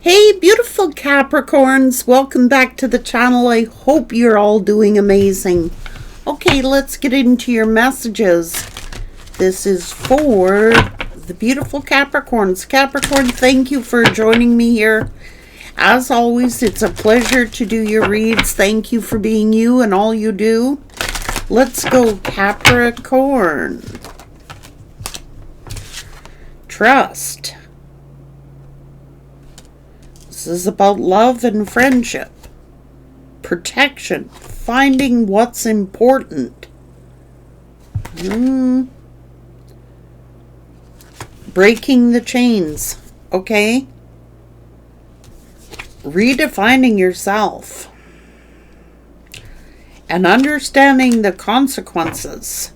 Hey, beautiful Capricorns. Welcome back to the channel. I hope you're all doing amazing. Okay, let's get into your messages. This is for the beautiful Capricorns. Capricorn, thank you for joining me here. As always, it's a pleasure to do your reads. Thank you for being you and all you do. Let's go, Capricorn. Trust. This is about love and friendship, protection, finding what's important. Breaking the chains, okay? Redefining yourself and understanding the consequences.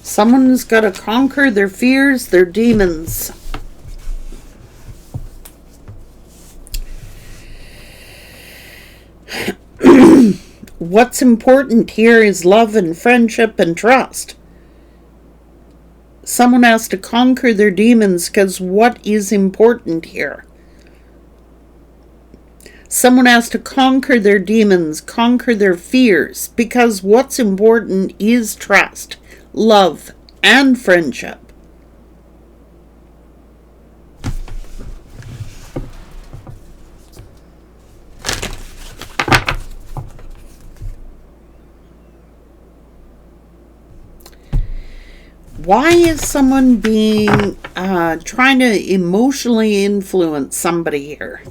Someone's got to conquer their fears, their demons. What's important here is love and friendship and trust. Someone has to conquer their demons because what is important here? Someone has to conquer their demons, conquer their fears, because what's important is trust, love, and friendship. Why is someone being trying to emotionally influence somebody here?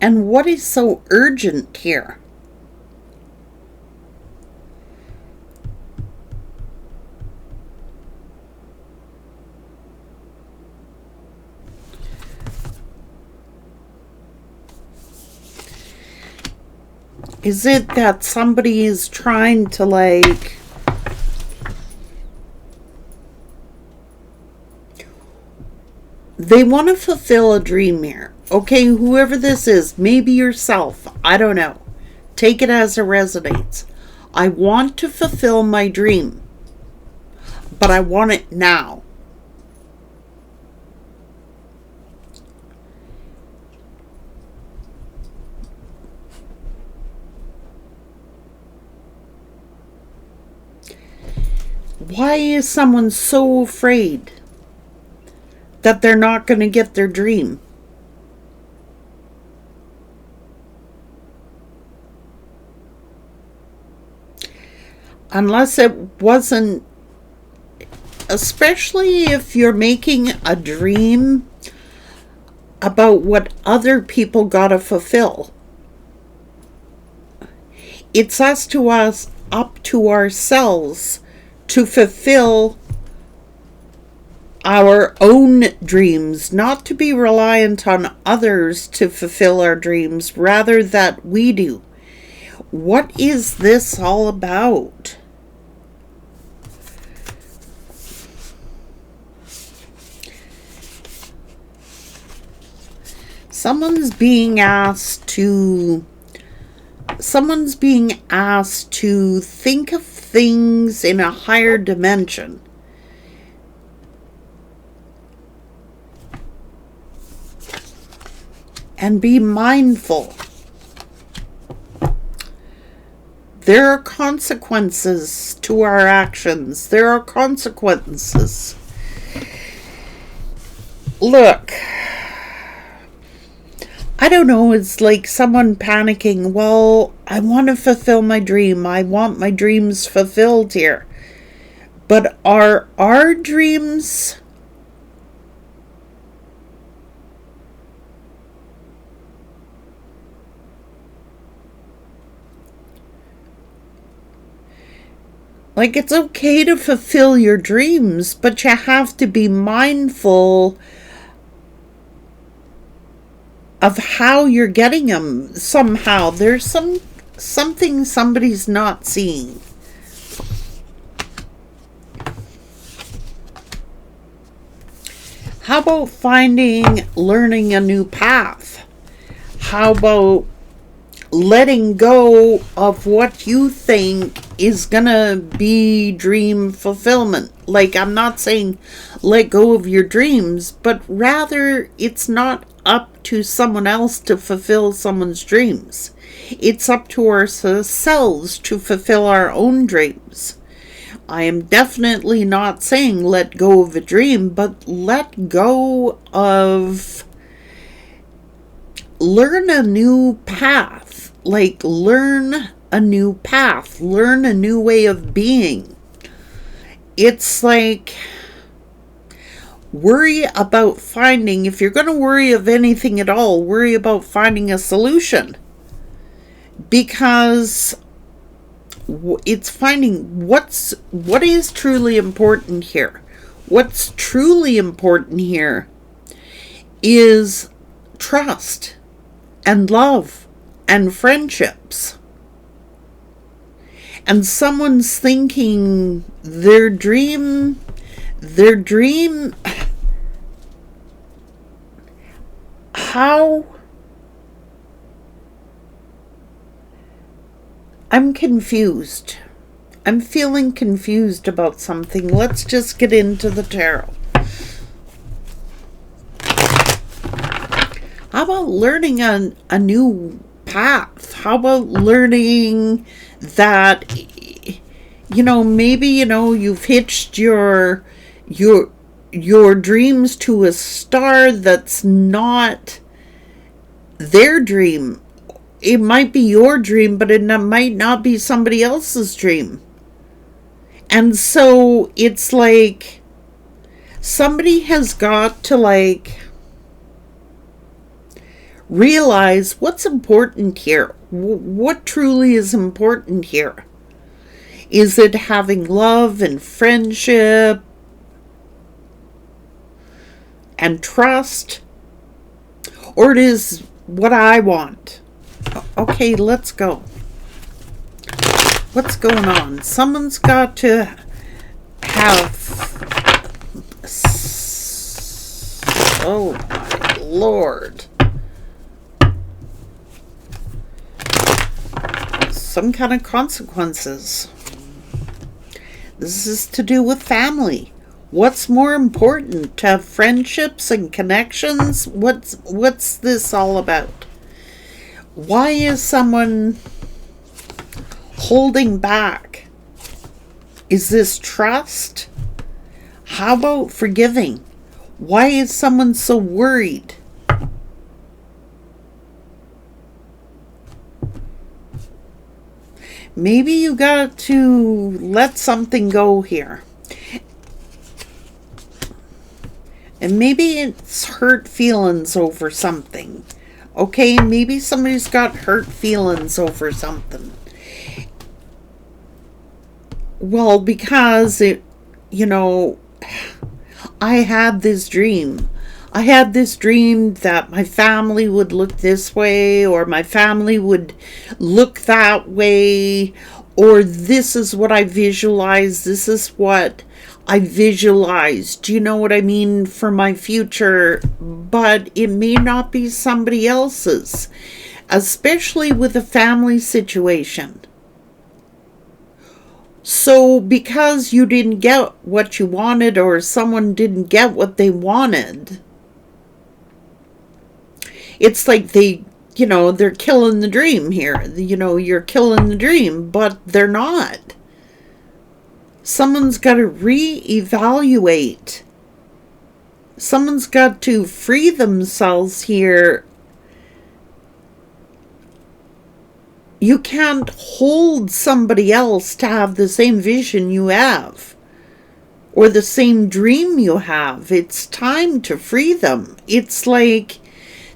And what is so urgent here? Is it that somebody is trying to they want to fulfill a dream here. Okay, whoever this is, maybe yourself, I don't know. Take it as it resonates. I want to fulfill my dream, but I want it now. Why is someone so afraid that they're not going to get their dream? Unless it wasn't, especially if you're making a dream about what other people gotta fulfill. It's up to ourselves to fulfill our own dreams, not to be reliant on others to fulfill our dreams, rather that we do. What is this all about? Someone's being asked to think of things in a higher dimension. And be mindful. There are consequences to our actions. There are consequences. Look, I don't know, it's like someone panicking. Well, I want to fulfill my dream. I want my dreams fulfilled here. But are our dreams it's okay to fulfill your dreams, but you have to be mindful of how you're getting them. Somehow there's something somebody's not seeing. How about learning a new path? How about letting go of what you think is gonna be dream fulfillment? Like, I'm not saying let go of your dreams, but rather it's not up to someone else to fulfill someone's dreams. It's up to ourselves to fulfill our own dreams. I am definitely not saying let go of a dream, but let go of, learn a new path. Like, learn a new path, learn a new way of being. It's like, worry about finding, if you're going to worry of anything at all, worry about finding a solution. Because it's finding what is truly important here. What's truly important here is trust and love and friendships. And someone's thinking their dream, how? I'm confused. I'm feeling confused about something. Let's just get into the tarot. How about learning a new path? How about learning that, maybe, you've hitched your dreams to a star that's not their dream. It might be your dream, but it might not be somebody else's dream. And so it's like somebody has got to realize what's important here. What truly is important here? Is it having love and friendship and trust? Or it is what I want? Okay, let's go. What's going on? Someone's got to have... Oh my Lord. Some kind of consequences. This is to do with family. What's more important? To have friendships and connections? What's this all about? Why is someone holding back? Is this trust? How about forgiving? Why is someone so worried? Maybe you got to let something go here. And maybe it's hurt feelings over something. Okay, maybe somebody's got hurt feelings over something. Well, because I had this dream. I had this dream that my family would look this way, or my family would look that way, or this is what I visualized. This is what I visualized. Do you know what I mean, for my future? But it may not be somebody else's, especially with a family situation. So because you didn't get what you wanted, or someone didn't get what they wanted, it's like they're killing the dream here. You're killing the dream, but they're not. Someone's got to reevaluate. Someone's got to free themselves here. You can't hold somebody else to have the same vision you have, or the same dream you have. It's time to free them. It's like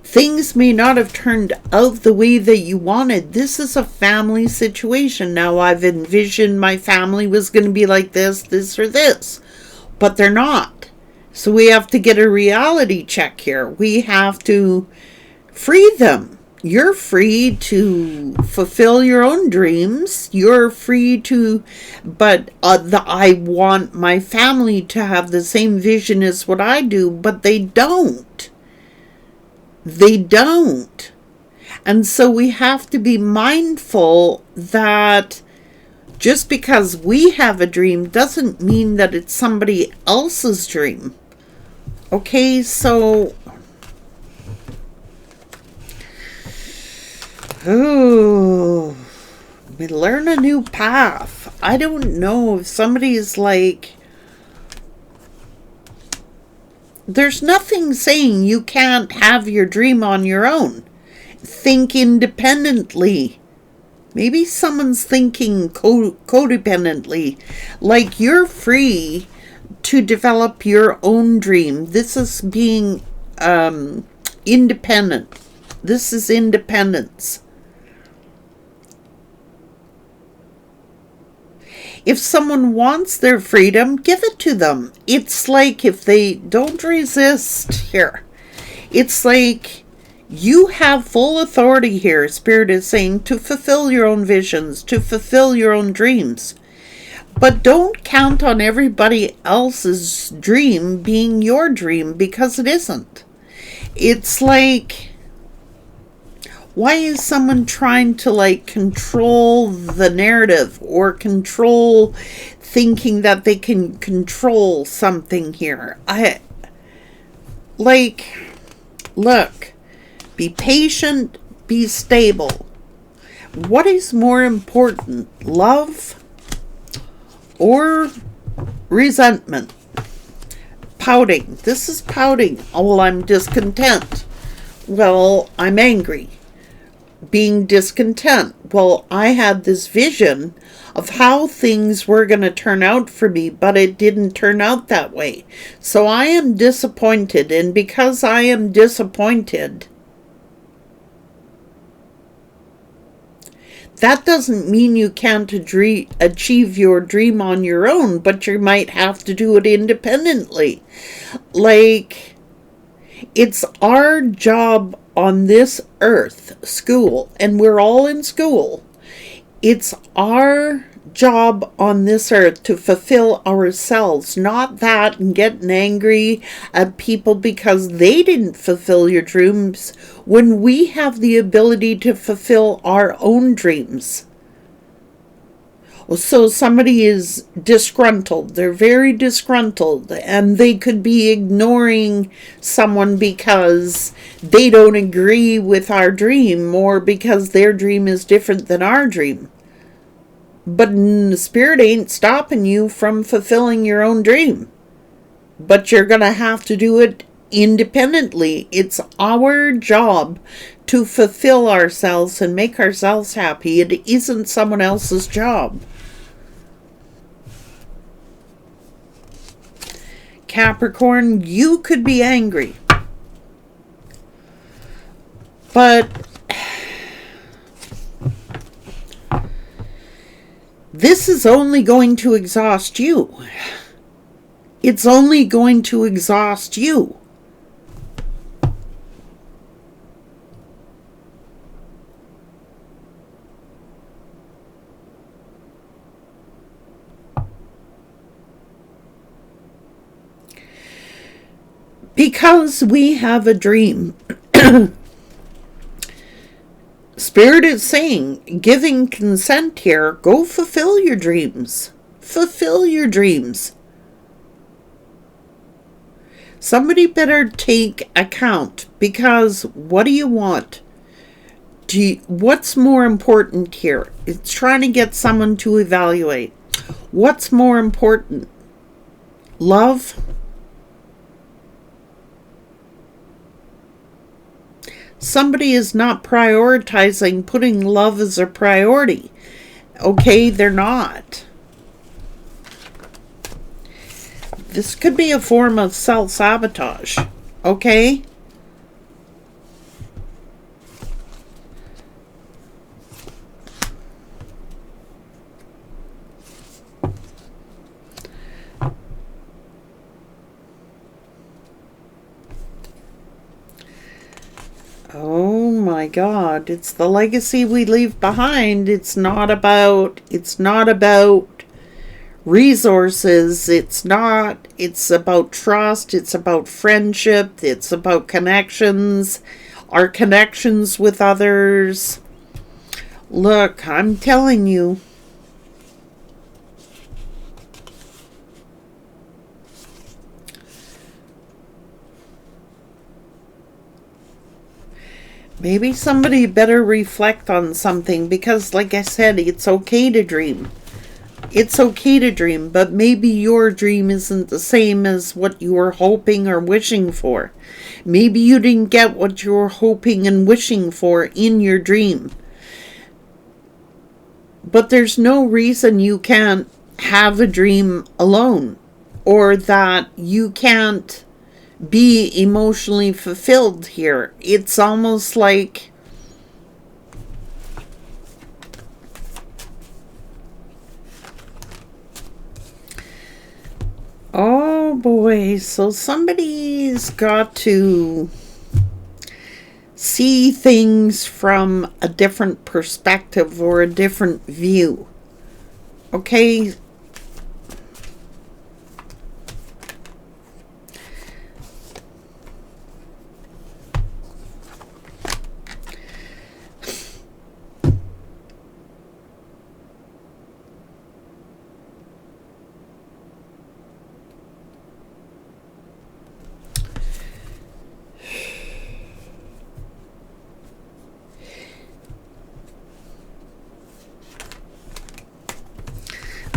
things may not have turned out the way that you wanted. This is a family situation. Now, I've envisioned my family was going to be like this, or this, but they're not. So we have to get a reality check here. We have to free them. you're free to fulfill your own dreams. You're free to, but I want my family to have the same vision as what I do, but they don't. They don't. And so we have to be mindful that just because we have a dream doesn't mean that it's somebody else's dream. Okay, so we learn a new path. I don't know if somebody's like, there's nothing saying you can't have your dream on your own. Think independently. Maybe someone's thinking codependently. Like, you're free to develop your own dream. This is being independent. This is independence. If someone wants their freedom, give it to them. It's like, if they don't resist here, it's like you have full authority here, Spirit is saying, to fulfill your own visions, to fulfill your own dreams. But don't count on everybody else's dream being your dream, because it isn't. It's like, why is someone trying to like control the narrative or control, thinking that they can control something here? Look, be patient, be stable. What is more important, love or resentment? Pouting. This is pouting. Oh, well, I'm discontent. Well, I'm angry. Being discontent. Well, I had this vision of how things were going to turn out for me, but it didn't turn out that way. So I am disappointed, and because I am disappointed, that doesn't mean you can't achieve your dream on your own, but you might have to do it independently. Like, it's our job on this earth, school, and we're all in school. It's our job on this earth to fulfill ourselves, not that and getting angry at people because they didn't fulfill your dreams, when we have the ability to fulfill our own dreams. So somebody is disgruntled, they're very disgruntled, and they could be ignoring someone because they don't agree with our dream, or because their dream is different than our dream. But the Spirit ain't stopping you from fulfilling your own dream. But you're going to have to do it independently. It's our job to fulfill ourselves and make ourselves happy. It isn't someone else's job. Capricorn, you could be angry. But this is only going to exhaust you. It's only going to exhaust you. Because we have a dream. Spirit is saying, giving consent here, go fulfill your dreams. Fulfill your dreams. Somebody better take account, because what do you want? What's more important here? It's trying to get someone to evaluate. What's more important? Love? Somebody is not prioritizing putting love as a priority. Okay, they're not. This could be a form of self-sabotage. Okay? Oh my God, it's the legacy we leave behind. It's not about resources. It's about trust. It's about friendship. It's about connections, our connections with others. Look, I'm telling you, maybe somebody better reflect on something, because like I said, it's okay to dream. It's okay to dream, but maybe your dream isn't the same as what you were hoping or wishing for. Maybe you didn't get what you were hoping and wishing for in your dream. But there's no reason you can't have a dream alone, or that you can't be emotionally fulfilled here. It's almost like, oh boy, so somebody's got to see things from a different perspective or a different view. Okay?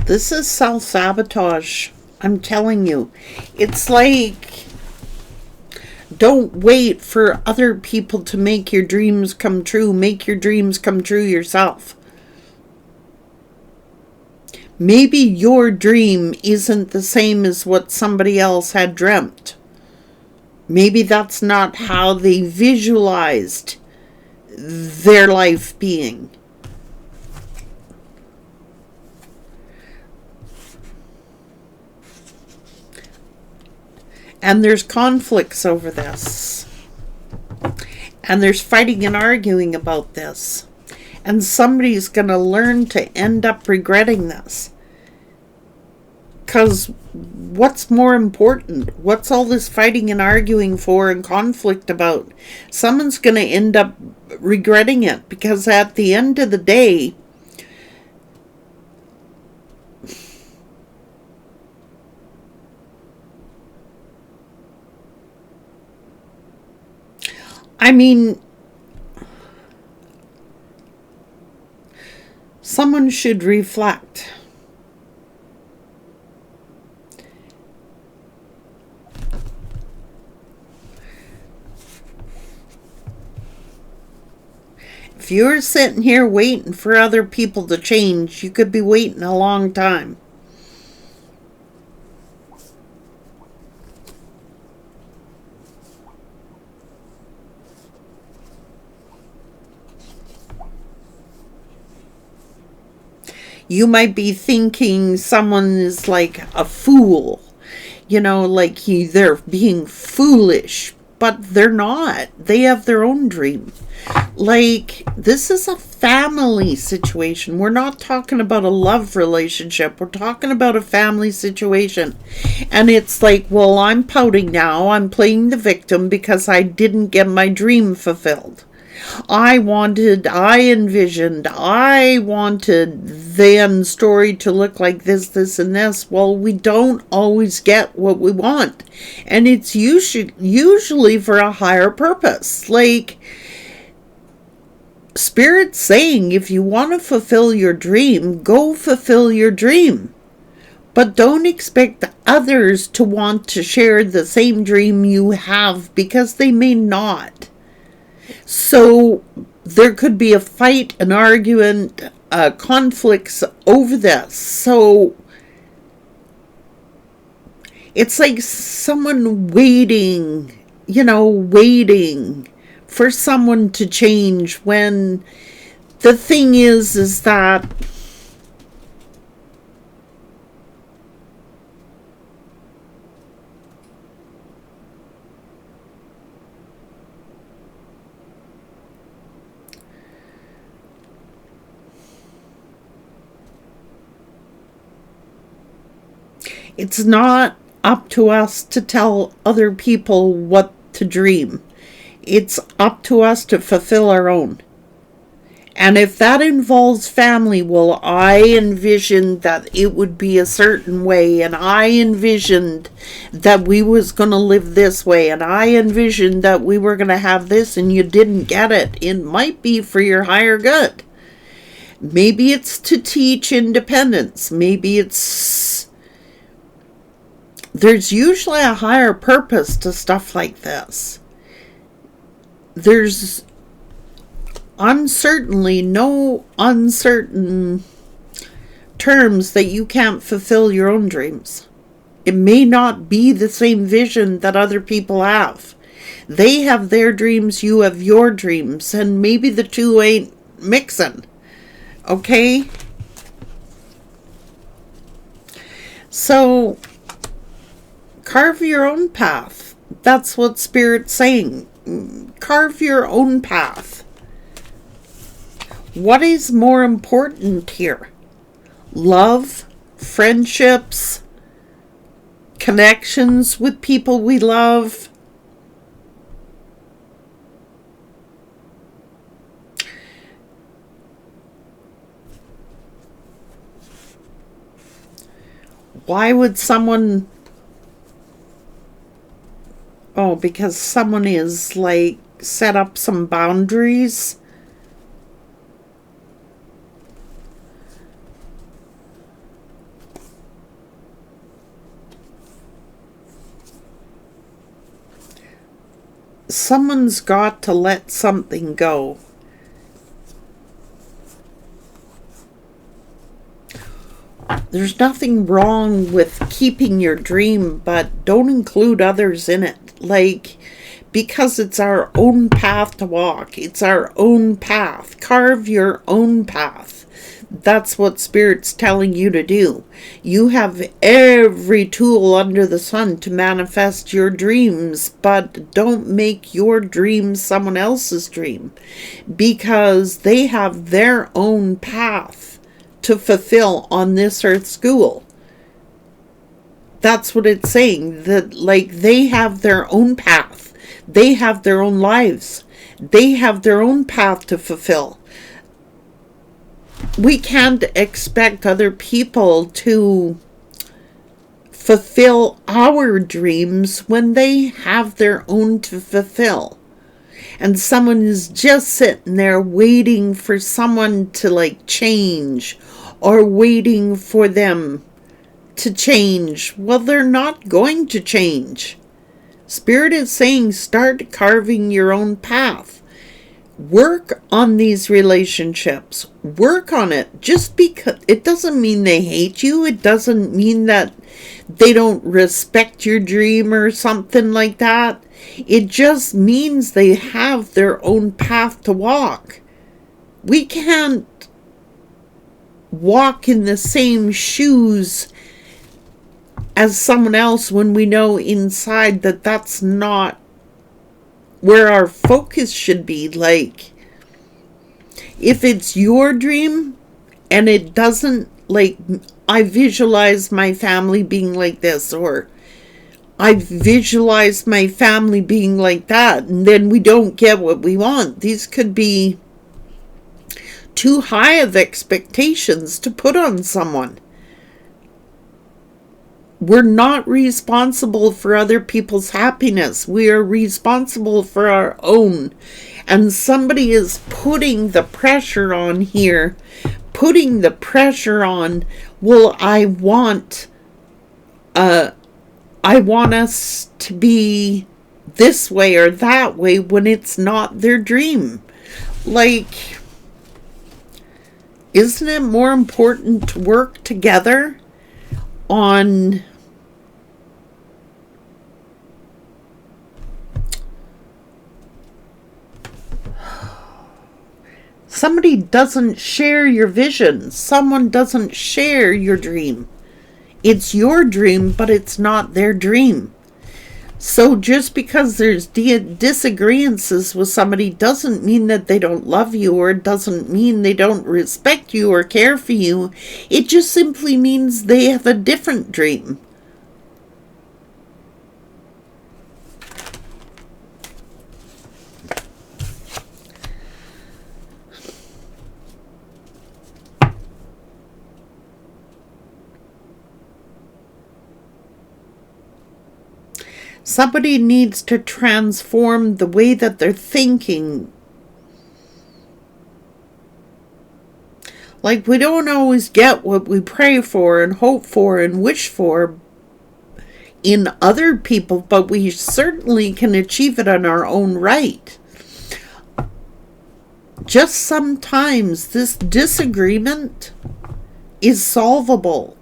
This is self-sabotage. I'm telling you. It's like, don't wait for other people to make your dreams come true. Make your dreams come true yourself. Maybe your dream isn't the same as what somebody else had dreamt. Maybe that's not how they visualized their life being. And there's conflicts over this. And there's fighting and arguing about this. And somebody's going to learn to end up regretting this. Because what's more important? What's all this fighting and arguing for and conflict about? Someone's going to end up regretting it. Because at the end of the day, I mean, someone should reflect. If you're sitting here waiting for other people to change, you could be waiting a long time. You might be thinking someone is like a fool, like they're being foolish, but they're not. They have their own dream. Like, this is a family situation. We're not talking about a love relationship. We're talking about a family situation. And it's like, well, I'm pouting now. I'm playing the victim because I didn't get my dream fulfilled. I wanted the end story to look like this, and this. Well, we don't always get what we want. And it's usually for a higher purpose. Like, Spirit's saying, if you want to fulfill your dream, go fulfill your dream. But don't expect others to want to share the same dream you have, because they may not. So there could be a fight, an argument, conflicts over this. So it's like someone waiting for someone to change, when the thing is that It's not up to us to tell other people what to dream. It's up to us to fulfill our own. And if that involves family, well, I envisioned that it would be a certain way, and I envisioned that we was going to live this way, and I envisioned that we were going to have this, and you didn't get it. It might be for your higher good. Maybe it's to teach independence. Maybe it's... There's usually a higher purpose to stuff like this. There's uncertainly no uncertain terms that you can't fulfill your own dreams. It may not be the same vision that other people have. They have their dreams, you have your dreams, and maybe the two ain't mixing. Okay? So, carve your own path. That's what Spirit's saying. Carve your own path. What is more important here? Love, friendships, connections with people we love. Why would someone... Oh, because someone is like set up some boundaries. Someone's got to let something go. There's nothing wrong with keeping your dream, but don't include others in it. Like, because it's our own path to walk. It's our own path. Carve your own path. That's what Spirit's telling you to do. You have every tool under the sun to manifest your dreams, but don't make your dream someone else's dream, because they have their own path to fulfill on this earth school. That's what it's saying, that like they have their own path. They have their own lives. They have their own path to fulfill. We can't expect other people to fulfill our dreams when they have their own to fulfill. And someone is just sitting there waiting for someone to like change, or waiting for them to change. Well, they're not going to change. Spirit is saying start carving your own path. Work on these relationships. Work on it. Just because it doesn't mean they hate you. It doesn't mean that they don't respect your dream or something like that. It just means they have their own path to walk. We can't walk in the same shoes as someone else when we know inside that that's not where our focus should be. Like, if it's your dream and it doesn't, like, I visualize my family being like this, or I visualize my family being like that, and then we don't get what we want. These could be too high of expectations to put on someone. We're not responsible for other people's happiness. We are responsible for our own. And somebody is putting the pressure on here. Putting the pressure on, well, I want us to be this way or that way, when it's not their dream. Like, isn't it more important to work together on somebody doesn't share your vision, someone doesn't share your dream. It's your dream, but it's not their dream. So just because there's disagreements with somebody doesn't mean that they don't love you, or it doesn't mean they don't respect you or care for you. It just simply means they have a different dream. Somebody needs to transform the way that they're thinking. Like, we don't always get what we pray for and hope for and wish for in other people, but we certainly can achieve it on our own right. Just sometimes this disagreement is solvable.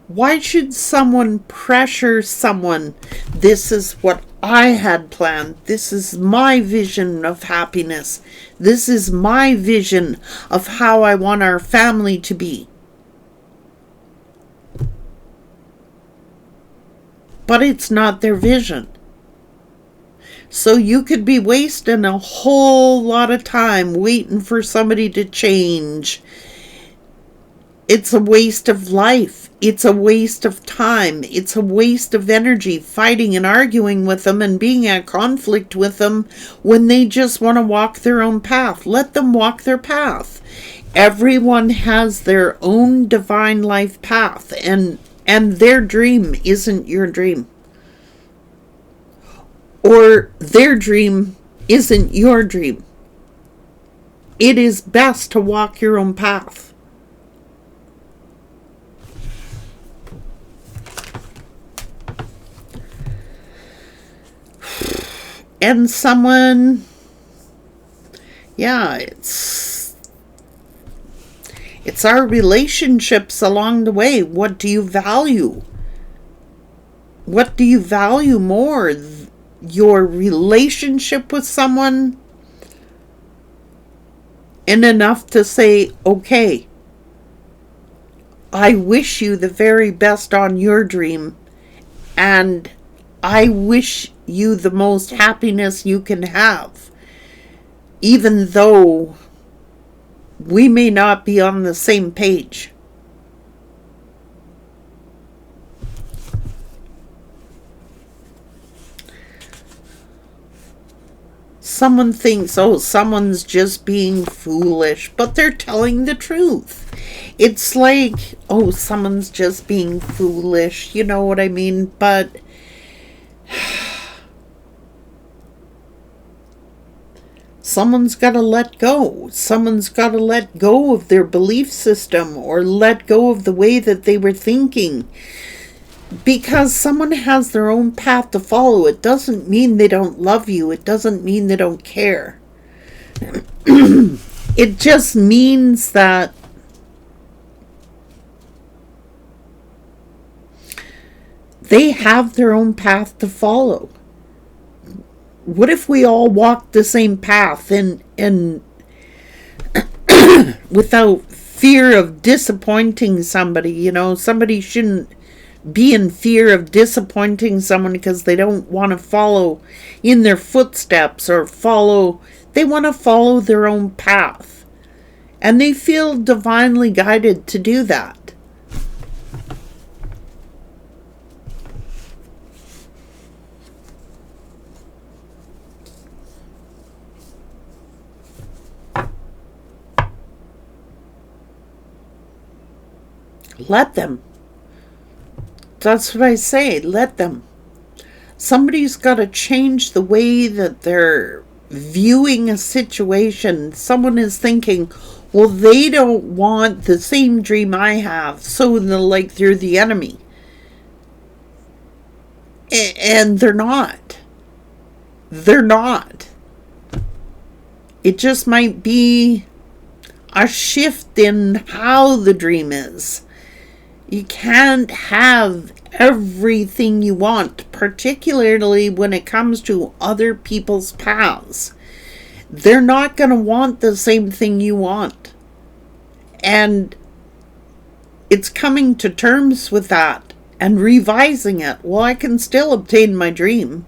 Why should someone pressure someone? This is what I had planned. This is my vision of happiness. This is my vision of how I want our family to be. But it's not their vision. So you could be wasting a whole lot of time waiting for somebody to change. It's a waste of life. It's a waste of time. It's a waste of energy fighting and arguing with them and being at conflict with them when they just want to walk their own path. Let them walk their path. Everyone has their own divine life path, and their dream isn't your dream. Or their dream isn't your dream. It is best to walk your own path. And someone, yeah, it's our relationships along the way. What do you value? What do you value more? Your relationship with someone, and enough to say, okay, I wish you the very best on your dream, and I wish you the most happiness you can have, even though we may not be on the same page. Someone thinks, oh, someone's just being foolish, but they're telling the truth. It's like, oh, someone's just being foolish, you know what I mean? But someone's got to let go. Someone's got to let go of their belief system or let go of the way that they were thinking. Because someone has their own path to follow. It doesn't mean they don't love you. It doesn't mean they don't care. It just means that they have their own path to follow. What if we all walked the same path and without fear of disappointing somebody? You know, somebody shouldn't be in fear of disappointing someone because they don't want to follow in their footsteps or they want to follow their own path. And they feel divinely guided to do that. Let them. That's what I say. Let them. Somebody's got to change the way that they're viewing a situation. Someone is thinking, well, they don't want the same dream I have, so they're the enemy. And they're not. They're not. It just might be a shift in how the dream is. You can't have everything you want, particularly when it comes to other people's paths. They're not going to want the same thing you want. And it's coming to terms with that and revising it. Well, I can still obtain my dream.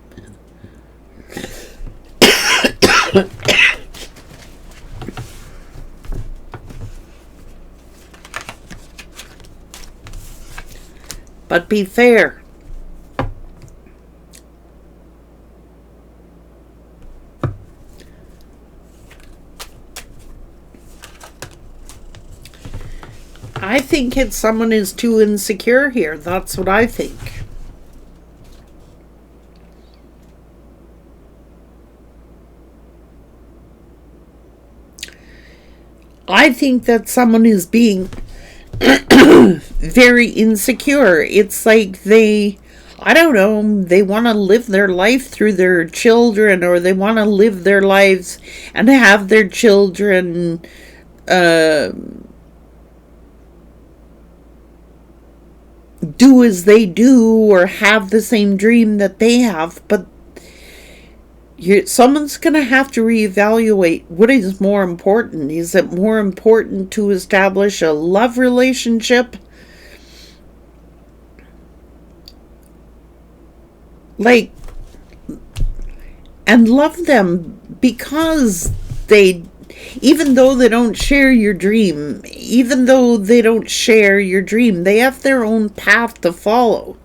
But be fair. I think someone is too insecure here. That's what I think. I think that someone is being very insecure. It's like I don't know, they want to live their life through their children, or they want to live their lives and have their children do as they do, or have the same dream that they have. But someone's going to have to reevaluate what is more important. Is it more important to establish a love relationship, like, and love them because even though they don't share your dream, they have their own path to follow.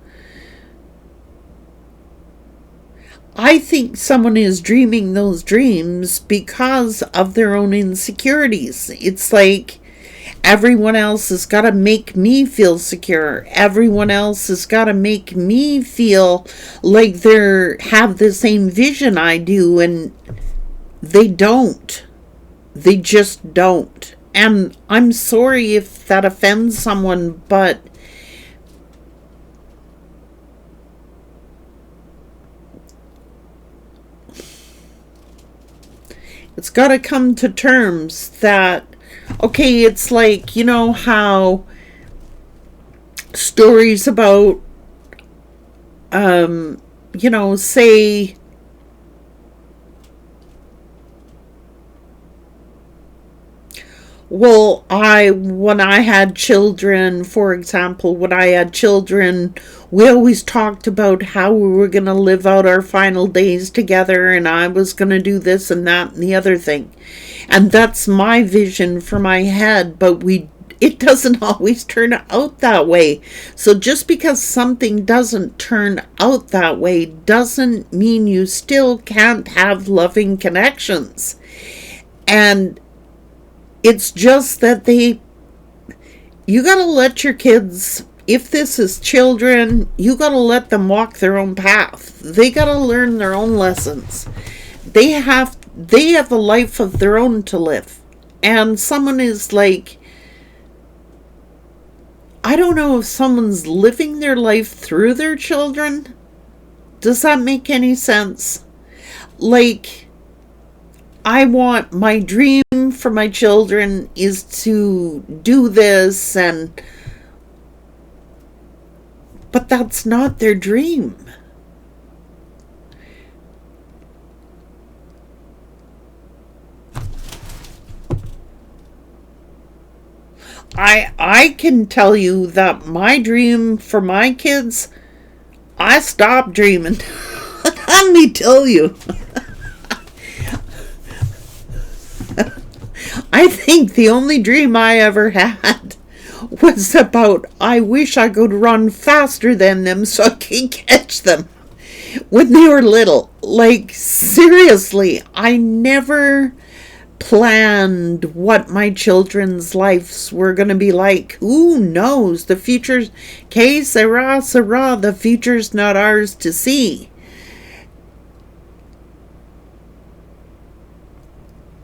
I think someone is dreaming those dreams because of their own insecurities. It's like, everyone else has got to make me feel secure. Everyone else has got to make me feel like they have the same vision I do, and they don't. They just don't. And I'm sorry if that offends someone, but it's got to come to terms that, okay, it's like, you know how stories about, say, well, when I had children, for example, we always talked about how we were going to live out our final days together, and I was going to do this and that and the other thing. And that's my vision for my head, but it doesn't always turn out that way. So just because something doesn't turn out that way doesn't mean you still can't have loving connections. And it's just that you gotta let your kids, if this is children, you gotta let them walk their own path. They gotta learn their own lessons. They have a life of their own to live. And someone is like, I don't know if someone's living their life through their children. Does that make any sense? Like, I want my dream for my children is to do this, but that's not their dream. I can tell you that my dream for my kids, I stopped dreaming. Let me tell you. I think the only dream I ever had was about, I wish I could run faster than them so I can catch them when they were little. Like, seriously, I never planned what my children's lives were going to be like. Who knows? The future's, que sera, sera, the future's not ours to see.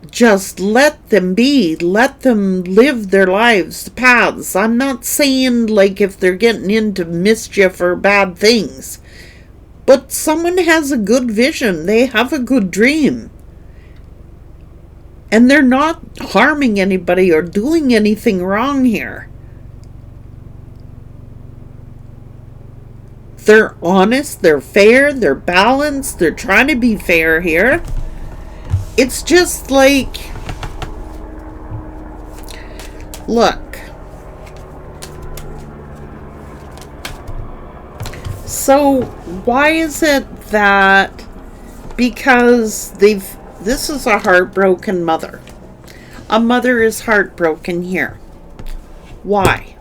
Just let them be. Let them live their lives, paths. I'm not saying like if they're getting into mischief or bad things. But someone has a good vision. They have a good dream. And they're not harming anybody or doing anything wrong here. They're honest, they're fair, they're balanced, they're trying to be fair here. It's just like, look. So why is it that, because this is a heartbroken mother. A mother is heartbroken here. Why?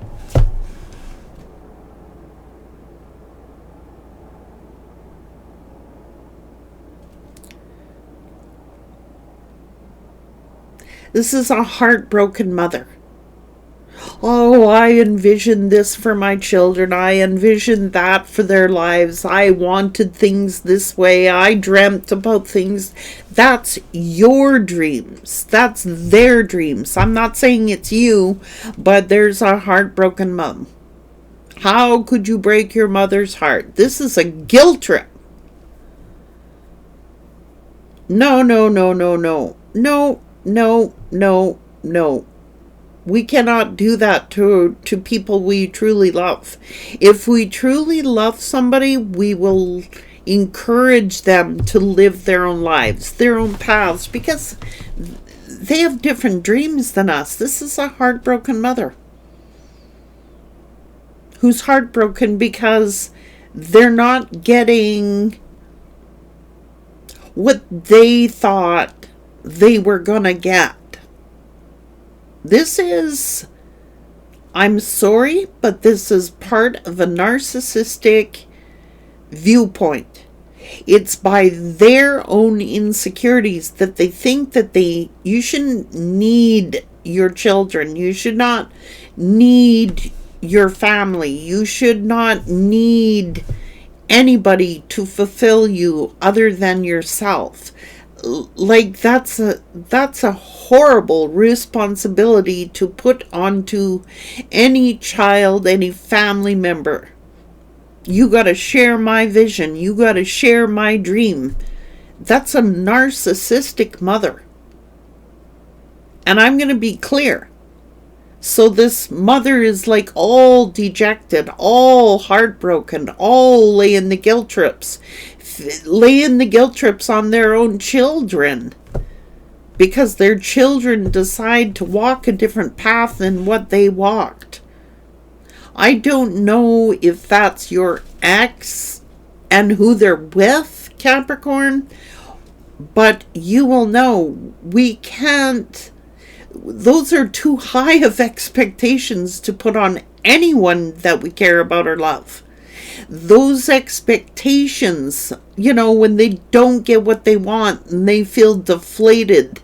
This is a heartbroken mother. Oh, oh, I envisioned this for my children. I envisioned that for their lives. I wanted things this way. I dreamt about things. That's your dreams. That's their dreams. I'm not saying it's you, but there's a heartbroken mom. How could you break your mother's heart? This is a guilt trip. No, no, no, no, no. No, no, no, no. We cannot do that to people we truly love. If we truly love somebody, we will encourage them to live their own lives, their own paths, because they have different dreams than us. This is a heartbroken mother who's heartbroken because they're not getting what they thought they were gonna get. This is, I'm sorry, but this is part of a narcissistic viewpoint. It's by their own insecurities that they think that you shouldn't need your children. You should not need your family. You should not need anybody to fulfill you other than yourself. Like, that's a horrible responsibility to put onto any child, any family member. You got to share my vision. You got to share my dream. That's a narcissistic mother. And I'm going to be clear. So this mother is like all dejected, all heartbroken, all laying the guilt trips on their own children, because their children decide to walk a different path than what they walked. I don't know if that's your ex and who they're with, Capricorn, but you will know we can't. Those are too high of expectations to put on anyone that we care about or love. Those expectations, when they don't get what they want and they feel deflated,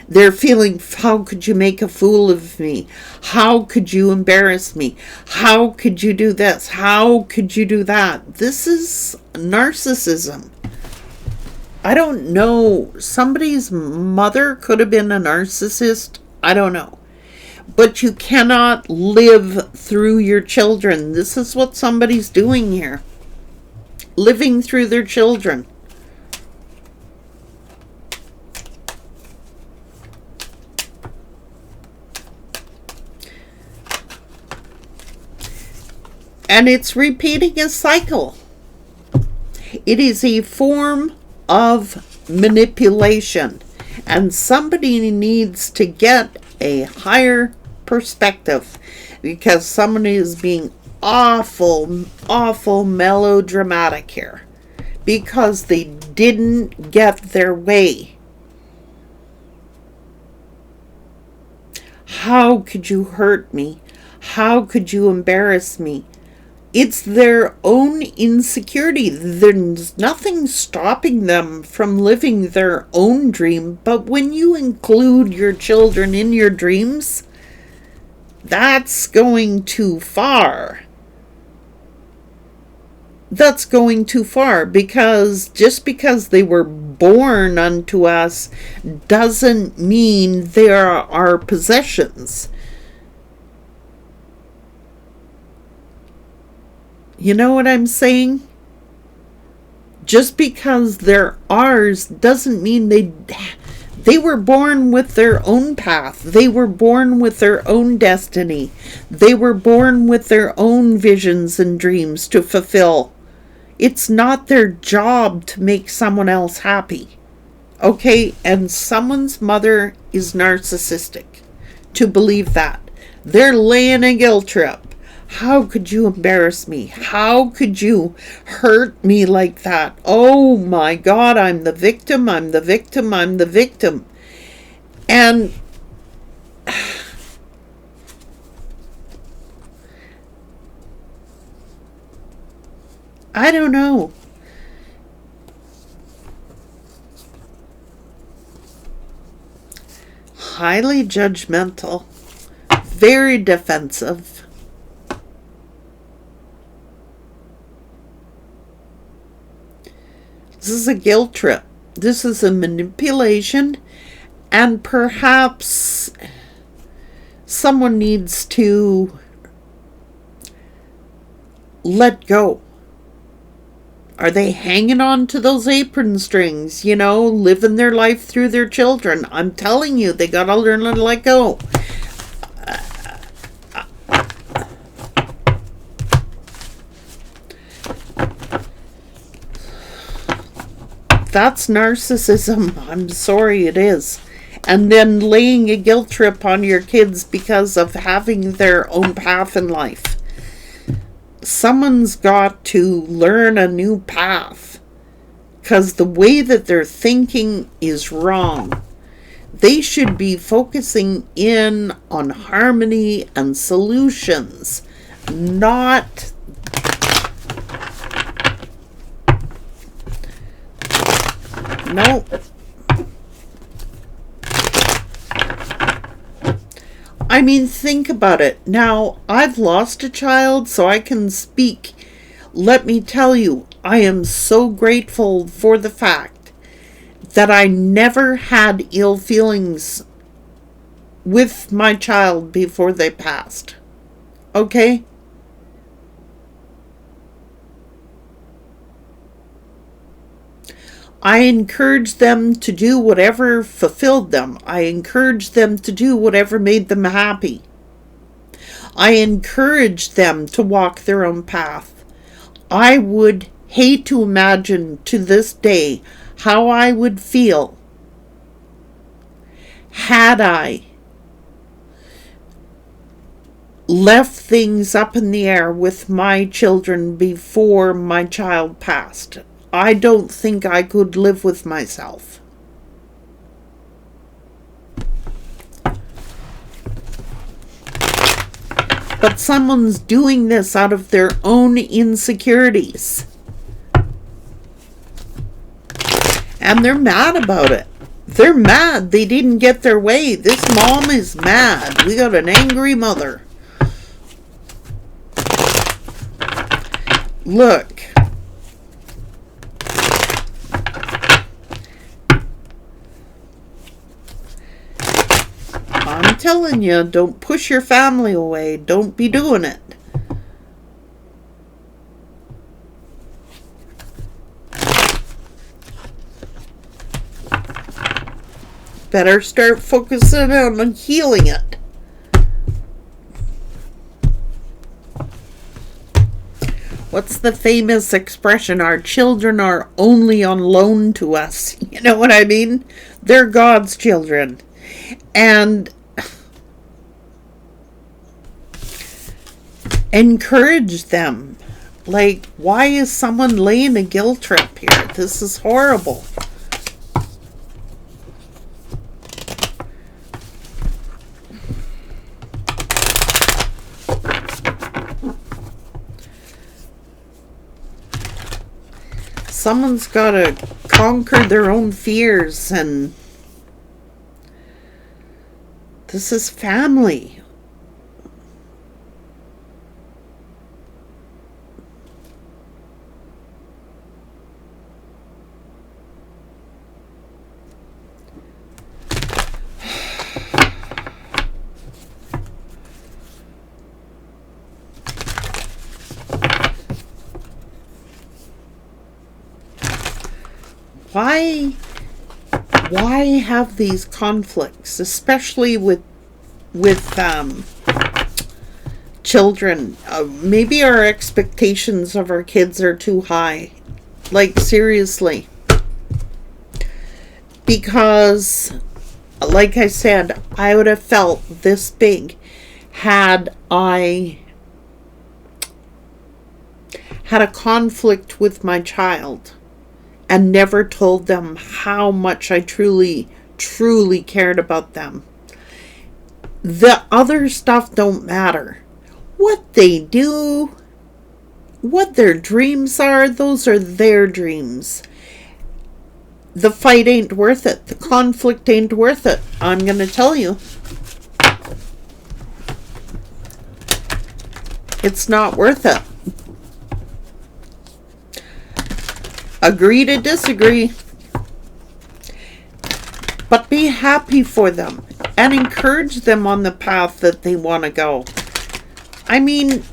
they're feeling, how could you make a fool of me? How could you embarrass me? How could you do this? How could you do that? This is narcissism. I don't know. Somebody's mother could have been a narcissist. I don't know. But you cannot live through your children. This is what somebody's doing here. Living through their children. And it's repeating a cycle. It is a form of manipulation. And somebody needs to get a higher perspective, because somebody is being awful melodramatic here, because they didn't get their way. How could you hurt me? How could you embarrass me? It's their own insecurity. There's nothing stopping them from living their own dream. But when you include your children in your dreams, that's going too far. That's going too far, because just because they were born unto us doesn't mean they are our possessions. You know what I'm saying? Just because they're ours doesn't mean they were born with their own path. They were born with their own destiny. They were born with their own visions and dreams to fulfill. It's not their job to make someone else happy. Okay? And someone's mother is narcissistic to believe that. They're laying a guilt trip. How could you embarrass me? How could you hurt me like that? Oh my God, I'm the victim, I'm the victim, I'm the victim. And I don't know. Highly judgmental. very defensive. This is a guilt trip. This is a manipulation, and perhaps someone needs to let go. Are they hanging on to those apron strings, you know, living their life through their children? I'm telling you, they gotta learn to let go. That's narcissism. I'm sorry, it is. And then laying a guilt trip on your kids because of having their own path in life. Someone's got to learn a new path, because the way that they're thinking is wrong. They should be focusing in on harmony and solutions, not no. I mean, think about it. Now, I've lost a child, so I can speak. Let me tell you, I am so grateful for the fact that I never had ill feelings with my child before they passed. Okay? I encouraged them to do whatever fulfilled them. I encouraged them to do whatever made them happy. I encouraged them to walk their own path. I would hate to imagine to this day how I would feel had I left things up in the air with my children before my child passed. I don't think I could live with myself. But someone's doing this out of their own insecurities. And they're mad about it. They're mad they didn't get their way. This mom is mad. We got an angry mother. Look. I'm telling you, don't push your family away. Don't be doing it. Better start focusing on healing it. What's the famous expression? Our children are only on loan to us. You know what I mean? They're God's children. And encourage them. Like, why is someone laying a guilt trip here? This is horrible. Someone's got to conquer their own fears, and this is family. Why have these conflicts, especially with children? Maybe our expectations of our kids are too high. Like, seriously. Because, like I said, I would have felt this big had I had a conflict with my child and never told them how much I truly, truly cared about them. The other stuff don't matter. What they do, what their dreams are, those are their dreams. The fight ain't worth it. The conflict ain't worth it. I'm going to tell you. It's not worth it. Agree to disagree. But be happy for them and encourage them on the path that they want to go. I mean,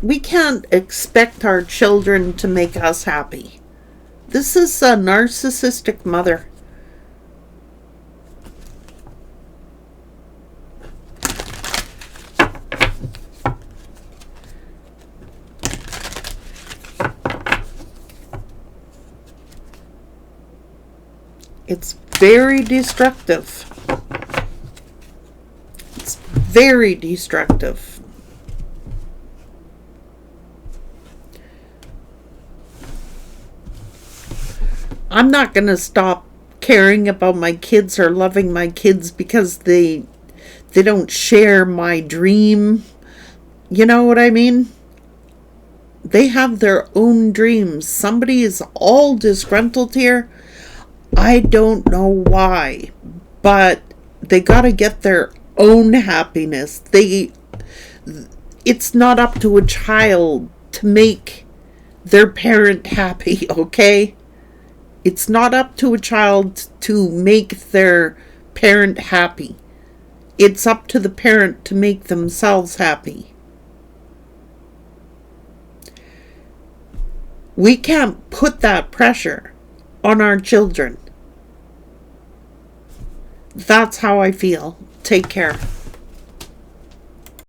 we can't expect our children to make us happy. This is a narcissistic mother. It's very destructive. It's very destructive. I'm not going to stop caring about my kids or loving my kids because they don't share my dream. You know what I mean? They have their own dreams. Somebody is all disgruntled here. I don't know why, but they got to get their own happiness. It's not up to a child to make their parent happy, okay? It's not up to a child to make their parent happy. It's up to the parent to make themselves happy. We can't put that pressure on our children. That's how I feel. Take care.